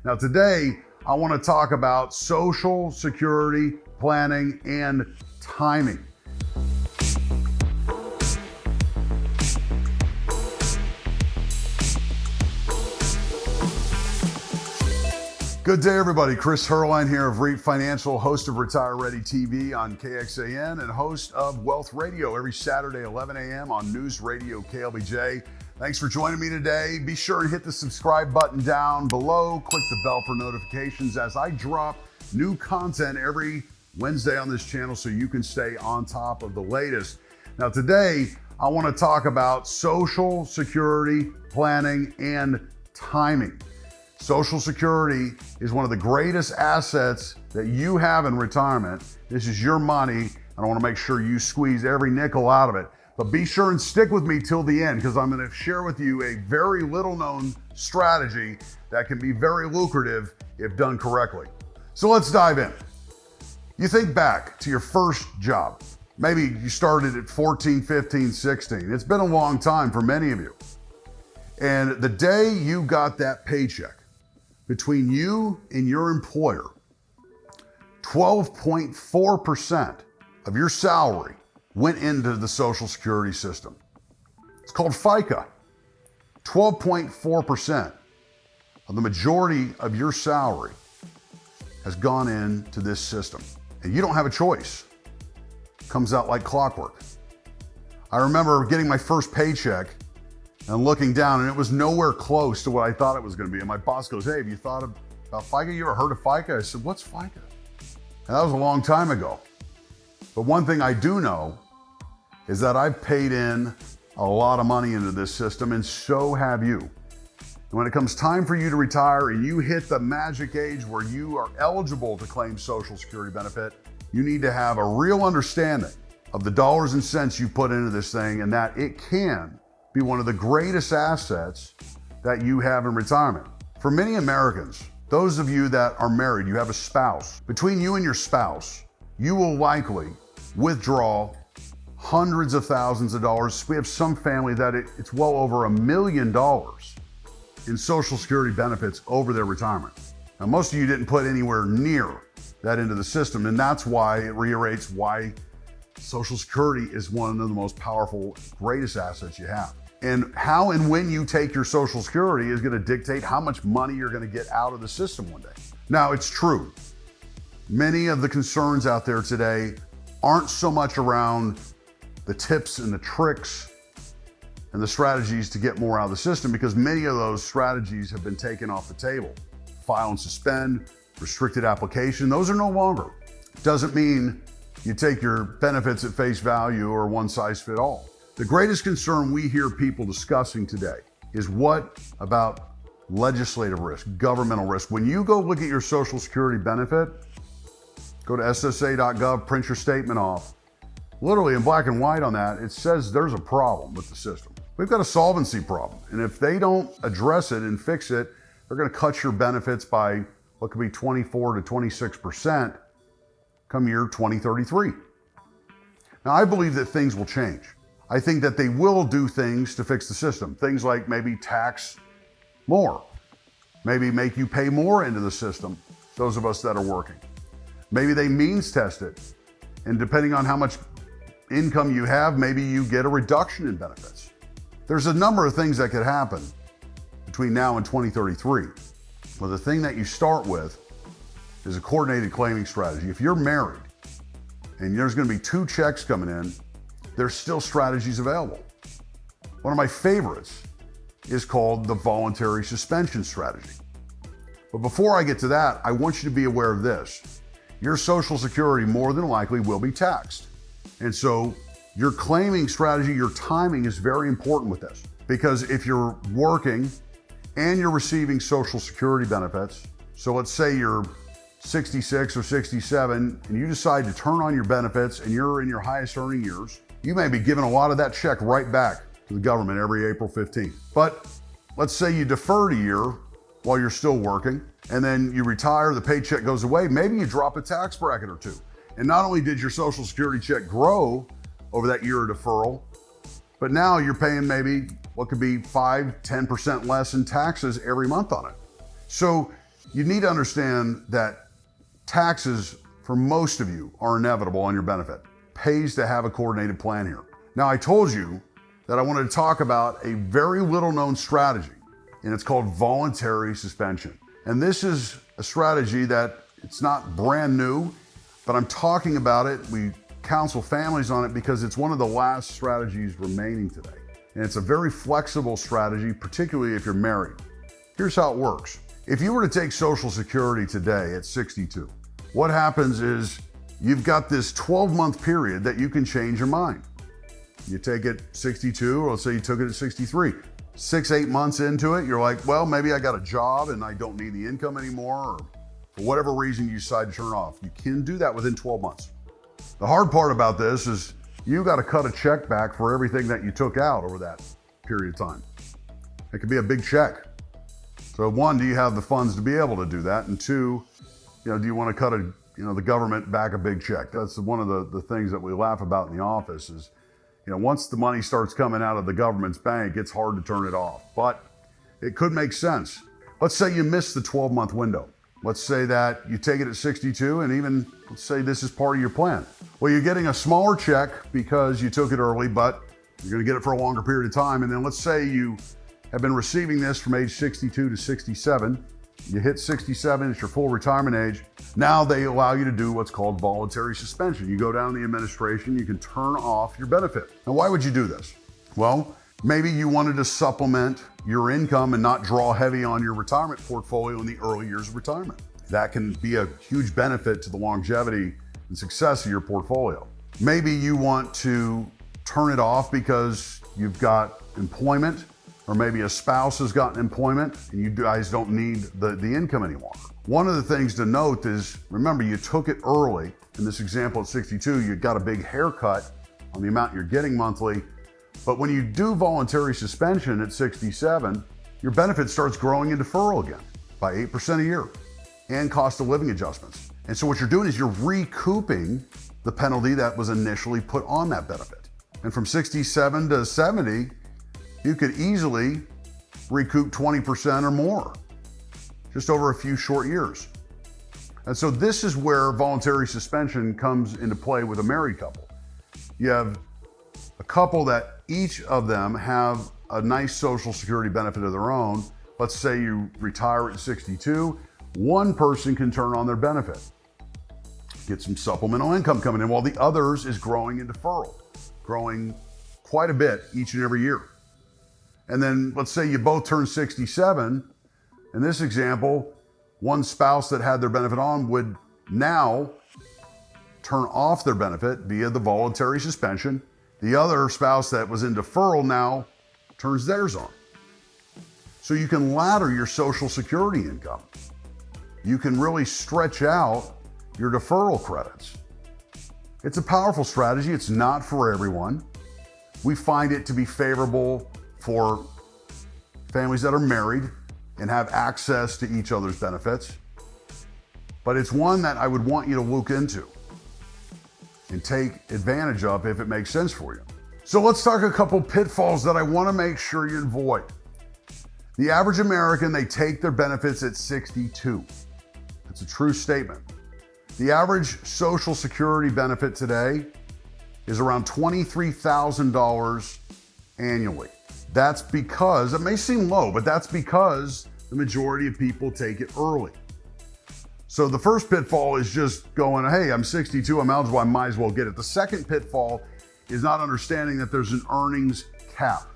Now today, I want to talk about Social Security planning and timing. Good day, everybody. Chris Heerlein here of REIT Financial, host of Retire Ready TV on KXAN and host of Wealth Radio every Saturday, 11 a.m. on News Radio KLBJ. Thanks for joining me today. Be sure and hit the subscribe button down below. Click the bell for notifications as I drop new content every Wednesday on this channel so you can stay on top of the latest. Now today, I want to talk about Social Security planning and timing. Social Security is one of the greatest assets that you have in retirement. This is your money, and I want to make sure you squeeze every nickel out of it. But be sure and stick with me till the end, because I'm going to share with you a very little known strategy that can be very lucrative if done correctly. So let's dive in. You think back to your first job. Maybe you started at 14, 15, 16. It's been a long time for many of you. And the day you got that paycheck, between you and your employer, 12.4% of your salary went into the Social Security system. It's called FICA. 12.4% of the majority of your salary has gone into this system. And you don't have a choice. It comes out like clockwork. I remember getting my first paycheck and looking down, and it was nowhere close to what I thought it was going to be. And my boss goes, "Hey, have you thought about FICA? You ever heard of FICA?" I said, "What's FICA?" And that was a long time ago. But one thing I do know is that I've paid in a lot of money into this system, and so have you. And when it comes time for you to retire and you hit the magic age where you are eligible to claim Social Security benefit, you need to have a real understanding of the dollars and cents you put into this thing, and that it can be one of the greatest assets that you have in retirement. For many Americans, those of you that are married, you have a spouse. Between you and your spouse, you will likely withdraw hundreds of thousands of dollars. We have some family that it's well over $1 million in Social Security benefits over their retirement. Now, most of you didn't put anywhere near that into the system, and that's why it reiterates why Social Security is one of the most powerful, greatest assets you have. And how and when you take your Social Security is going to dictate how much money you're going to get out of the system one day. Now, it's true. Many of the concerns out there today aren't so much around the tips and the tricks and the strategies to get more out of the system, because many of those strategies have been taken off the table. File and suspend, restricted application, those are no longer. Doesn't mean you take your benefits at face value or one size fit all. The greatest concern we hear people discussing today is what about legislative risk, governmental risk. When you go look at your Social Security benefit, go to SSA.gov, print your statement off. Literally in black and white on that, it says there's a problem with the system. We've got a solvency problem. And if they don't address it and fix it, they're going to cut your benefits by what could be 24 to 26% come year 2033. Now, I believe that things will change. I think that they will do things to fix the system. Things like maybe tax more, maybe make you pay more into the system, those of us that are working. Maybe they means test it, and depending on how much income you have, maybe you get a reduction in benefits. There's a number of things that could happen between now and 2033. Well, the thing that you start with is a coordinated claiming strategy. If you're married and there's going to be 2 checks coming in, there's still strategies available. One of my favorites is called the voluntary suspension strategy. But before I get to that, I want you to be aware of this. Your Social Security more than likely will be taxed. And so your claiming strategy, your timing is very important with this, because if you're working and you're receiving Social Security benefits, so let's say you're 66 or 67 and you decide to turn on your benefits and you're in your highest earning years, you may be giving a lot of that check right back to the government every April 15th. But let's say you deferred a year while you're still working, and then you retire, the paycheck goes away, maybe you drop a tax bracket or two. And not only did your Social Security check grow over that year of deferral, but now you're paying maybe what could be 5-10% less in taxes every month on it. So You need to understand that taxes for most of you are inevitable on your benefit. Pays to have a coordinated plan here. Now, I told you that I wanted to talk about a very little known strategy, and it's called voluntary suspension. And this is a strategy that it's not brand new, but I'm talking about it. We counsel families on it because it's one of the last strategies remaining today. And it's a very flexible strategy, particularly if you're married. Here's how it works. If you were to take Social Security today at 62, what happens is you've got this 12-month period that you can change your mind. You take it 62, or let's say you took it at 63. 6-8 months into it, you're like, well, maybe I got a job and I don't need the income anymore, or for whatever reason you decide to turn it off. You can do that within 12 months. The hard part about this is you got to cut a check back for everything that you took out over that period of time. It could be a big check. So one, do you have the funds to be able to do that? And two, do you want to cut the government back a big check? That's one of the things that we laugh about in the office is, once the money starts coming out of the government's bank, it's hard to turn it off. But it could make sense. Let's say you miss the 12-month window. Let's say that you take it at 62, and even let's say this is part of your plan. Well, you're getting a smaller check because you took it early, but you're going to get it for a longer period of time. And then let's say you have been receiving this from age 62 to 67. You hit 67, it's your full retirement age. Now they allow you to do what's called voluntary suspension. You go down to the administration, you can turn off your benefit. Now, why would you do this? Well, maybe you wanted to supplement your income and not draw heavy on your retirement portfolio in the early years of retirement. That can be a huge benefit to the longevity and success of your portfolio. Maybe you want to turn it off because you've got employment, or maybe a spouse has gotten employment and you guys don't need the income anymore. One of the things to note is, remember, you took it early. In this example at 62, you got a big haircut on the amount you're getting monthly. But when you do voluntary suspension at 67, your benefit starts growing in deferral again by 8% a year and cost of living adjustments. And so what you're doing is you're recouping the penalty that was initially put on that benefit. And from 67 to 70, you could easily recoup 20% or more, just over a few short years. And so this is where voluntary suspension comes into play with a married couple. You have a couple that each of them have a nice Social Security benefit of their own. Let's say you retire at 62, one person can turn on their benefit, get some supplemental income coming in, while the others is growing in deferral, growing quite a bit each and every year. And then let's say you both turn 67. In this example, one spouse that had their benefit on would now turn off their benefit via the voluntary suspension. The other spouse that was in deferral now turns theirs on. So you can ladder your Social Security income. You can really stretch out your deferral credits. It's a powerful strategy. It's not for everyone. We find it to be favorable for families that are married and have access to each other's benefits. But it's one that I would want you to look into and take advantage of if it makes sense for you. So let's talk a couple pitfalls that I want to make sure you avoid. The average American, they take their benefits at 62. That's a true statement. The average Social Security benefit today is around $23,000 annually. That's because, it may seem low, but that's because the majority of people take it early. So the first pitfall is just going, hey, I'm 62, I'm eligible, I might as well get it. The second pitfall is not understanding that there's an earnings cap.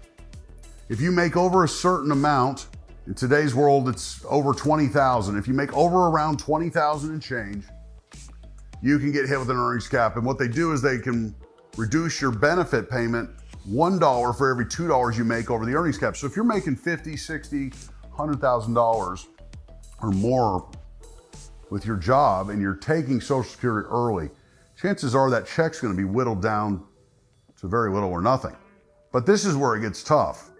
If you make over a certain amount, in today's world, it's over 20,000. If you make over around 20,000 and change, you can get hit with an earnings cap. And what they do is they can reduce your benefit payment $1 for every $2 you make over the earnings cap. So if you're making $50, $60, $100,000 or more with your job and you're taking Social Security early, chances are that check's going to be whittled down to very little or nothing. But this is where it gets tough.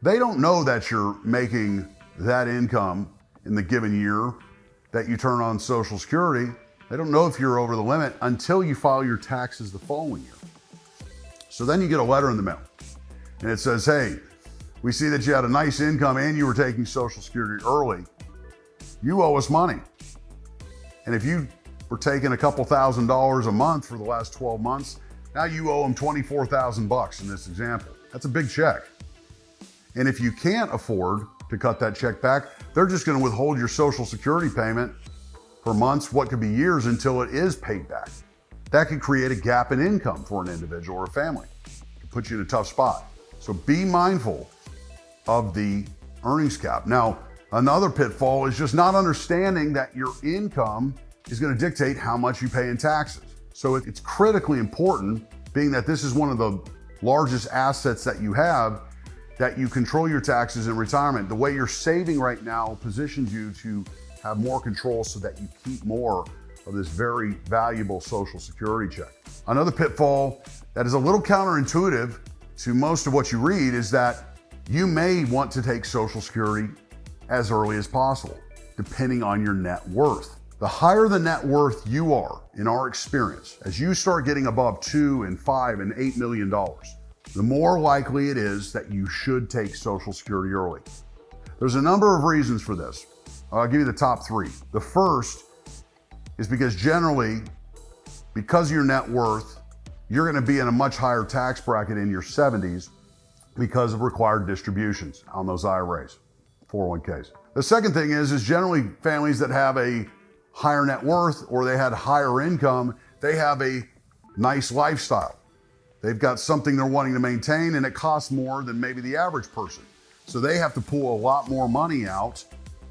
They don't know that you're making that income in the given year that you turn on Social Security. They don't know if you're over the limit until you file your taxes the following year. So then you get a letter in the mail and it says, hey, we see that you had a nice income and you were taking Social Security early. You owe us money. And if you were taking a couple $1,000s a month for the last 12 months, now you owe them 24,000 bucks in this example. That's a big check. And if you can't afford to cut that check back, they're just going to withhold your Social Security payment for months, what could be years, until it is paid back. That could create a gap in income for an individual or a family. It could put you in a tough spot. So be mindful of the earnings cap. Now, another pitfall is just not understanding that your income is going to dictate how much you pay in taxes. So it's critically important, being that this is one of the largest assets that you have, that you control your taxes in retirement. The way you're saving right now positions you to have more control so that you keep more of this very valuable Social Security check. Another pitfall that is a little counterintuitive to most of what you read is that you may want to take Social Security as early as possible, depending on your net worth. The higher the net worth you are, in our experience, as you start getting above $2 and $5 and $8 million, the more likely it is that you should take Social Security early. There's a number of reasons for this. I'll give you the top three. The first is because generally, because of your net worth, you're going to be in a much higher tax bracket in your 70s because of required distributions on those IRAs, 401ks. The second thing is generally families that have a higher net worth or they had higher income, they have a nice lifestyle. They've got something they're wanting to maintain and it costs more than maybe the average person. So they have to pull a lot more money out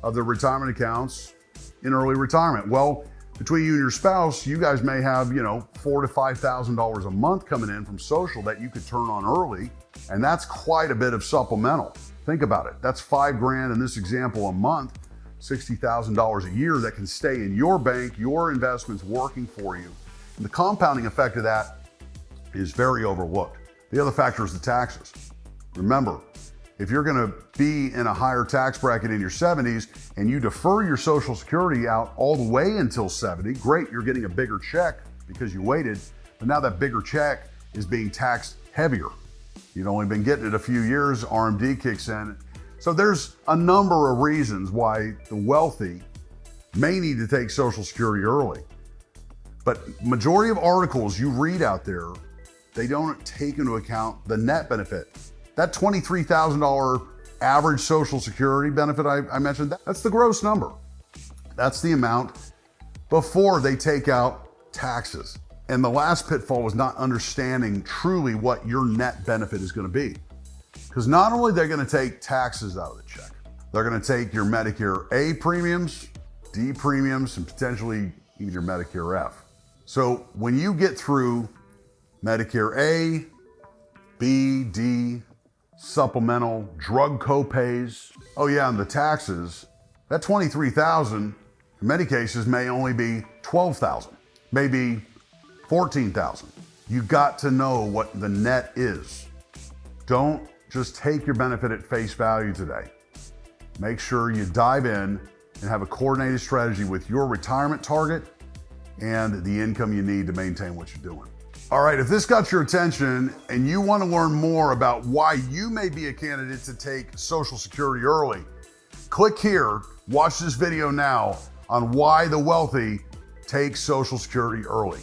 of their retirement accounts in early retirement. Well, between you and your spouse, you guys may have, $4,000 to $5,000 a month coming in from Social that you could turn on early. And that's quite a bit of supplemental. Think about it. That's $5,000 in this example a month, $60,000 a year that can stay in your bank, your investments working for you. And the compounding effect of that is very overlooked. The other factor is the taxes. Remember, if you're gonna be in a higher tax bracket in your 70s and you defer your Social Security out all the way until 70, great, you're getting a bigger check because you waited, but now that bigger check is being taxed heavier. You've only been getting it a few years, RMD kicks in. So there's a number of reasons why the wealthy may need to take Social Security early. But majority of articles you read out there, they don't take into account the net benefit. That $23,000 average Social Security benefit I mentioned, that's the gross number. That's the amount before they take out taxes. And the last pitfall was not understanding truly what your net benefit is going to be. Because not only they're going to take taxes out of the check, they're going to take your Medicare A premiums, D premiums, and potentially even your Medicare F. So when you get through Medicare A, B, D, supplemental, drug copays, oh yeah, and the taxes, that $23,000 in many cases may only be $12,000, maybe $14,000. You got to know what the net is. Don't just take your benefit at face value today. Make sure you dive in and have a coordinated strategy with your retirement target and the income you need to maintain what you're doing. All right, if this got your attention and you want to learn more about why you may be a candidate to take Social Security early, click here, watch this video now on why the wealthy take Social Security early.